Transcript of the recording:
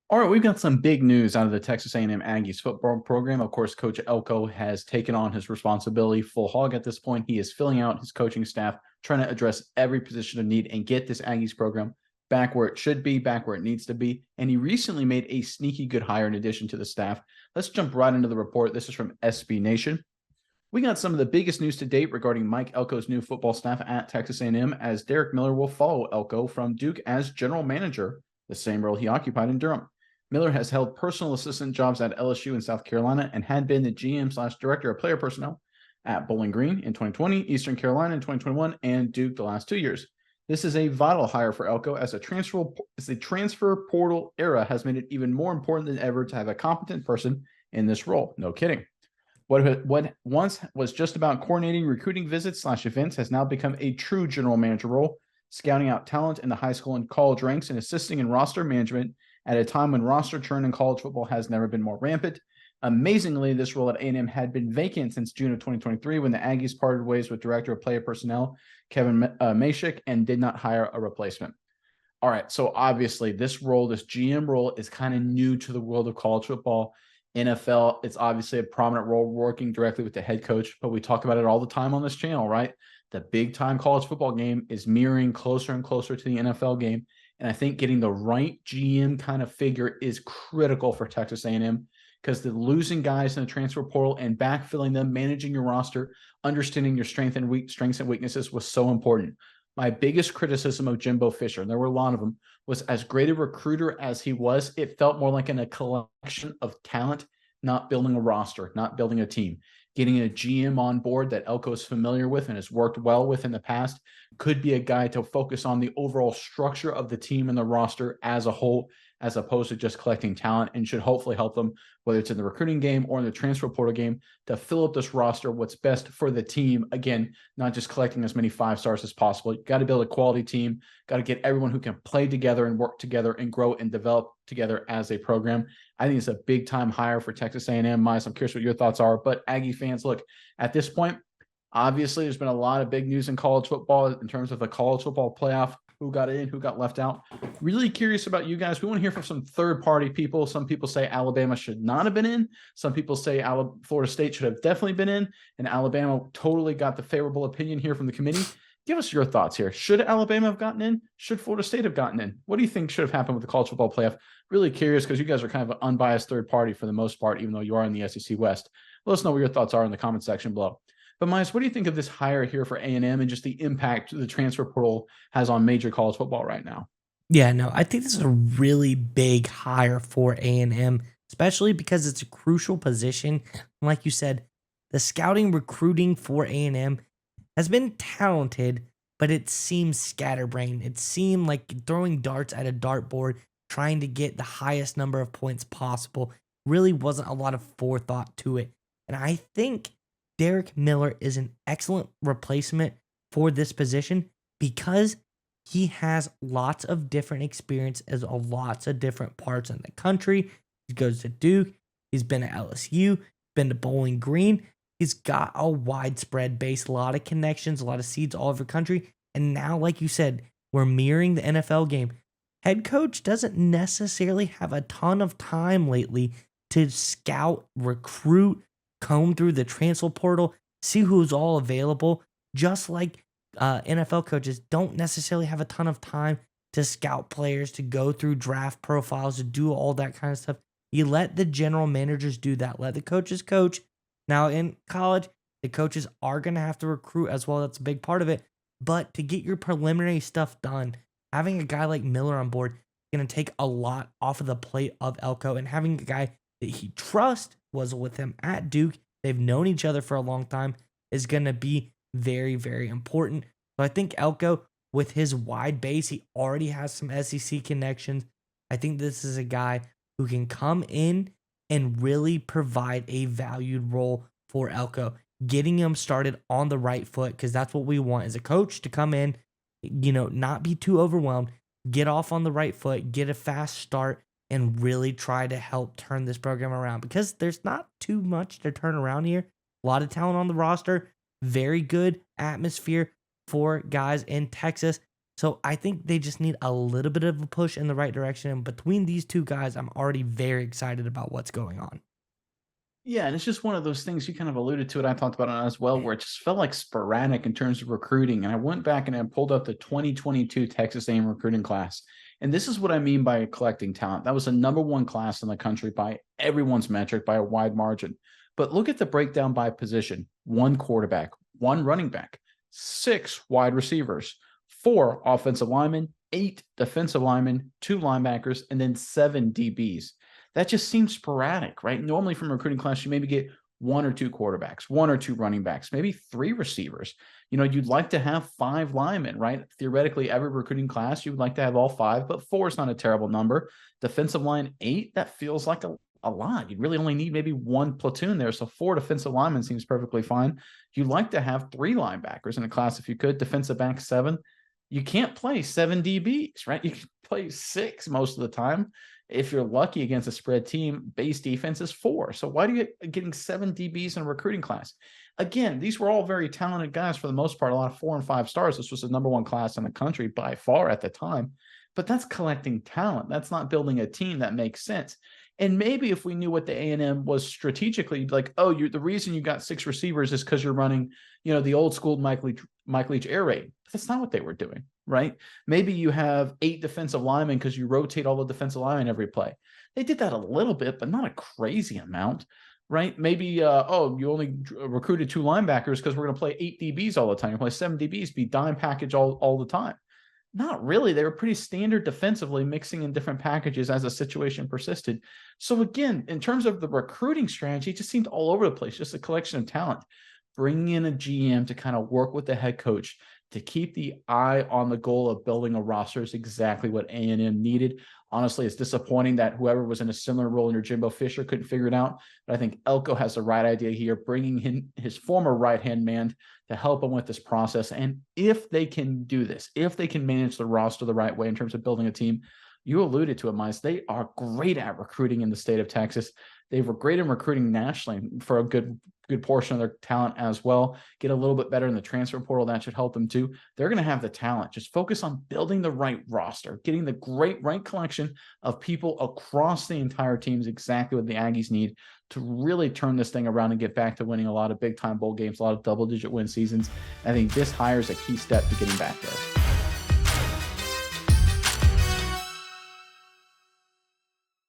All right, we've got some big news out of the Texas A&M Aggies football program. Of course, Coach Elko has taken on his responsibility full hog at this point. He is filling out his coaching staff, trying to address every position of need and get this Aggies program back where it should be, back where it needs to be. And he recently made a sneaky good hire in addition to the staff. Let's jump right into the report. This is from SB Nation. We got some of the biggest news to date regarding Mike Elko's new football staff at Texas A&M, as Derek Miller will follow Elko from Duke as general manager, the same role he occupied in Durham. Miller has held personal assistant jobs at LSU in South Carolina and had been the GM/director of player personnel at Bowling Green in 2020, Eastern Carolina in 2021, and Duke the last 2 years. This is a vital hire for Elko as the transfer portal era has made it even more important than ever to have a competent person in this role. No kidding. What once was just about coordinating recruiting visits/events has now become a true general manager role, scouting out talent in the high school and college ranks and assisting in roster management at a time when roster churn in college football has never been more rampant. Amazingly, this role at A&M had been vacant since June of 2023 when the Aggies parted ways with Director of Player Personnel Kevin Mashik and did not hire a replacement. All right, so obviously this role, this GM role, is kind of new to the world of college football. NFL, it's obviously a prominent role working directly with the head coach, but we talk about it all the time on this channel, right? The big time college football game is mirroring closer and closer to the NFL game. And I think getting the right GM kind of figure is critical for Texas A&M because the losing guys in the transfer portal and backfilling them, managing your roster, understanding your strengths and weaknesses was so important. My biggest criticism of Jimbo Fisher, and there were a lot of them, was as great a recruiter as he was, it felt more like a collection of talent, not building a roster, not building a team. Getting a GM on board that Elko is familiar with and has worked well with in the past could be a guy to focus on the overall structure of the team and the roster as a whole, as opposed to just collecting talent, and should hopefully help them, whether it's in the recruiting game or in the transfer portal game, to fill up this roster what's best for the team. Again, not just collecting as many 5 stars as possible. You got to build a quality team, got to get everyone who can play together and work together and grow and develop together as a program. I think it's a big time hire for Texas A&M. Miles, I'm curious what your thoughts are, but Aggie fans, look, at this point, obviously there's been a lot of big news in college football in terms of the college football playoff, who got in, who got left out. Really curious about you guys. We want to hear from some third-party people. Some people say Alabama should not have been in. Some people say Florida State should have definitely been in, and Alabama totally got the favorable opinion here from the committee. Give us your thoughts here. Should Alabama have gotten in? Should Florida State have gotten in? What do you think should have happened with the college football playoff? Really curious because you guys are kind of an unbiased third party for the most part, even though you are in the SEC West. Let us know what your thoughts are in the comment section below. But Miles, what do you think of this hire here for A&M and just the impact the transfer portal has on major college football right now? Yeah, no, I think this is a really big hire for A&M, especially because it's a crucial position. Like you said, the scouting recruiting for A&M has been talented, but it seems scatterbrained. It seemed like throwing darts at a dartboard, trying to get the highest number of points possible. Really wasn't a lot of forethought to it. And I think Derek Miller is an excellent replacement for this position because he has lots of different experience as a lots of different parts in the country. He goes to Duke. He's been to LSU, been to Bowling Green. He's got a widespread base, a lot of connections, a lot of seeds all over the country. And now, like you said, we're mirroring the NFL game. Head coach doesn't necessarily have a ton of time lately to scout, recruit, comb through the transfer portal, see who's all available, just like NFL coaches don't necessarily have a ton of time to scout players, to go through draft profiles, to do all that kind of stuff. You let the general managers do that. Let the coaches coach. Now, in college, the coaches are going to have to recruit as well. That's a big part of it. But to get your preliminary stuff done, having a guy like Miller on board is going to take a lot off of the plate of Elko. And having a guy that he trusts, was with him at Duke, they've known each other for a long time, is going to be very, very important. So I think Elko, with his wide base, he already has some SEC connections. I think this is a guy who can come in and really provide a valued role for Elko, getting him started on the right foot, because that's what we want as a coach, to come in, not be too overwhelmed, get off on the right foot, get a fast start, and really try to help turn this program around, because there's not too much to turn around here. A lot of talent on the roster, very good atmosphere for guys in Texas. So I think they just need a little bit of a push in the right direction. And between these two guys, I'm already very excited about what's going on. Yeah, and it's just one of those things you kind of alluded to it. I talked about it as well, where it just felt like sporadic in terms of recruiting. And I went back and I pulled up the 2022 Texas A&M recruiting class. And this is what I mean by collecting talent. That was the number one class in the country by everyone's metric by a wide margin. But look at the breakdown by position: one quarterback, one running back, six wide receivers, four offensive linemen, eight defensive linemen, two linebackers, and then seven DBs. That just seems sporadic, right? Normally from a recruiting class, you maybe get one or two quarterbacks, one or two running backs, maybe three receivers. You'd like to have five linemen, right? Theoretically, every recruiting class, you would like to have all five, but four is not a terrible number. Defensive line, eight, that feels like a lot. You'd really only need maybe one platoon there. So four defensive linemen seems perfectly fine. You'd like to have three linebackers in a class if you could. Defensive back, seven. You can't play seven DBs, right? You can play six most of the time. If you're lucky against a spread team, base defense is four. So why do you getting seven DBs in a recruiting class? Again, these were all very talented guys for the most part, a lot of 4 and 5 stars. This was the number one class in the country by far at the time. But that's collecting talent. That's not building a team that makes sense. And maybe if we knew what the A&M was strategically, like, oh, the reason you got six receivers is because you're running, the old school Mike Leach air raid. But that's not what they were doing, right? Maybe you have eight defensive linemen because you rotate all the defensive linemen every play. They did that a little bit, but not a crazy amount, right? Maybe, you only recruited two linebackers because we're going to play eight DBs all the time. You play seven DBs, be dime package all the time. Not really. They were pretty standard defensively, mixing in different packages as the situation persisted. So again, in terms of the recruiting strategy, it just seemed all over the place, just a collection of talent. Bringing in a GM to kind of work with the head coach to keep the eye on the goal of building a roster is exactly what A&M needed. Honestly, it's disappointing that whoever was in a similar role under Jimbo Fisher couldn't figure it out. But I think Elko has the right idea here, bringing in his former right-hand man to help him with this process. And if they can do this, if they can manage the roster the right way in terms of building a team, you alluded to it, Miles, they are great at recruiting in the state of Texas. They were great in recruiting nationally for a good portion of their talent as well. Get a little bit better in the transfer portal. That should help them too. They're going to have the talent. Just focus on building the right roster, getting the right collection of people across the entire team is exactly what the Aggies need to really turn this thing around and get back to winning a lot of big time bowl games, a lot of double-digit win seasons. I think this hire is a key step to getting back there.